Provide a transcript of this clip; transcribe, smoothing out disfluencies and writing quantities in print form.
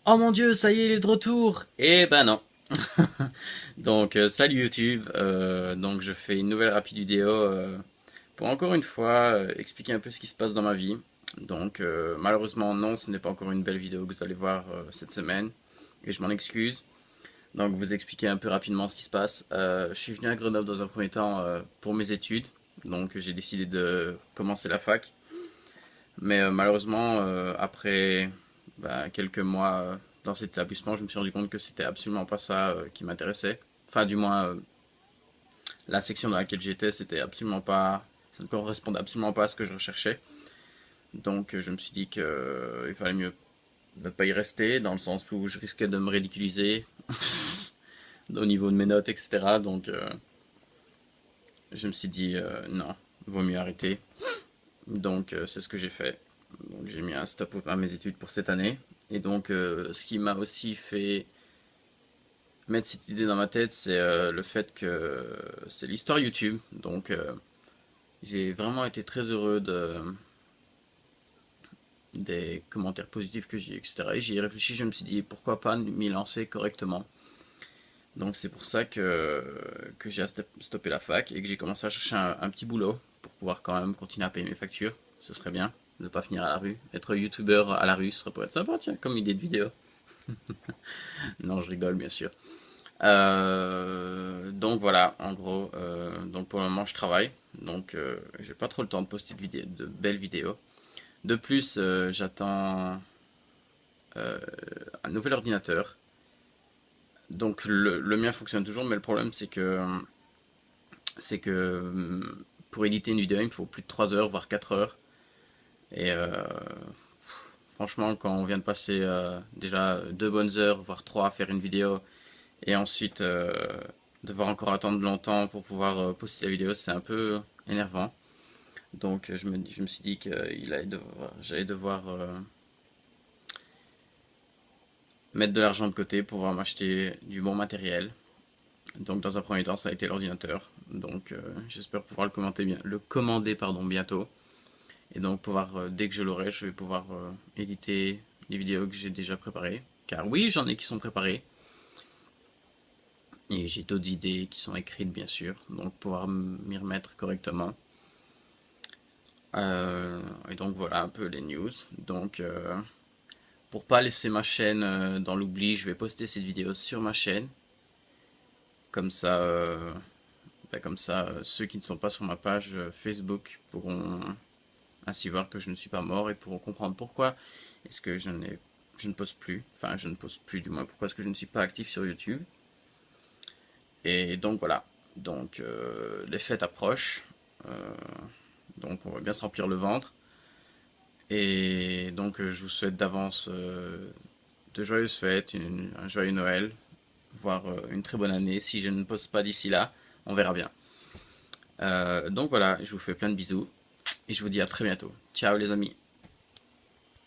Oh mon Dieu, ça y est, il est de retour! Eh ben non. Donc salut YouTube. Donc je fais une nouvelle rapide vidéo pour encore une fois expliquer un peu ce qui se passe dans ma vie. Donc malheureusement non, ce n'est pas encore une belle vidéo que vous allez voir cette semaine et je m'en excuse. Donc vous expliquer un peu rapidement ce qui se passe. Je suis venu à Grenoble dans un premier temps pour mes études. Donc j'ai décidé de commencer la fac. Mais malheureusement, après quelques mois dans cet établissement, je me suis rendu compte que c'était absolument pas ça qui m'intéressait. Enfin, du moins, la section dans laquelle j'étais, c'était absolument pas, ça ne correspondait absolument pas à ce que je recherchais. Donc, je me suis dit qu'il fallait mieux ne pas y rester, dans le sens où je risquais de me ridiculiser au niveau de mes notes, etc. Donc, je me suis dit non, vaut mieux arrêter. Donc, c'est ce que j'ai fait. Donc j'ai mis un stop à mes études pour cette année. Et donc ce qui m'a aussi fait mettre cette idée dans ma tête, c'est le fait que c'est l'histoire YouTube. Donc j'ai vraiment été très heureux des commentaires positifs que j'ai eu, etc. Et j'y ai réfléchi, je me suis dit pourquoi pas m'y lancer correctement. Donc c'est pour ça que j'ai stoppé la fac et que j'ai commencé à chercher un petit boulot pour pouvoir quand même continuer à payer mes factures. Ce serait bien de ne pas finir à la rue. Être youtubeur à la rue, ce serait pour être sympa, tiens, comme idée de vidéo. Non, je rigole, bien sûr. Donc voilà, en gros, donc pour le moment je travaille, donc j'ai pas trop le temps de poster de belles vidéos. De plus, j'attends un nouvel ordinateur. Donc le mien fonctionne toujours, mais le problème c'est que pour éditer une vidéo, il me faut plus de 3 heures, voire 4 heures. Et franchement, quand on vient de passer déjà 2 bonnes heures, voire 3 à faire une vidéo, et ensuite devoir encore attendre longtemps pour pouvoir poster la vidéo, c'est un peu énervant. Donc je me suis dit que j'allais devoir mettre de l'argent de côté pour pouvoir m'acheter du bon matériel. Donc dans un premier temps, ça a été l'ordinateur. Donc j'espère pouvoir le commander pardon, bientôt. Et donc pouvoir, dès que je l'aurai, je vais pouvoir éditer les vidéos que j'ai déjà préparées. Car oui, j'en ai qui sont préparées. Et j'ai d'autres idées qui sont écrites, bien sûr. Donc pouvoir m'y remettre correctement. Et donc voilà un peu les news. Donc pour pas laisser ma chaîne dans l'oubli, je vais poster cette vidéo sur ma chaîne. Comme ça, ceux qui ne sont pas sur ma page Facebook pourront ainsi voir que je ne suis pas mort et pourront comprendre pourquoi est-ce que je ne poste plus. Enfin, je ne poste plus du moins. Pourquoi est-ce que je ne suis pas actif sur YouTube. Et donc voilà. Donc les fêtes approchent. Euh, donc on va bien se remplir le ventre. Et donc je vous souhaite d'avance de joyeuses fêtes, un joyeux Noël, voire une très bonne année. Si je ne poste pas d'ici là, on verra bien. Donc voilà, je vous fais plein de bisous et je vous dis à très bientôt. Ciao les amis.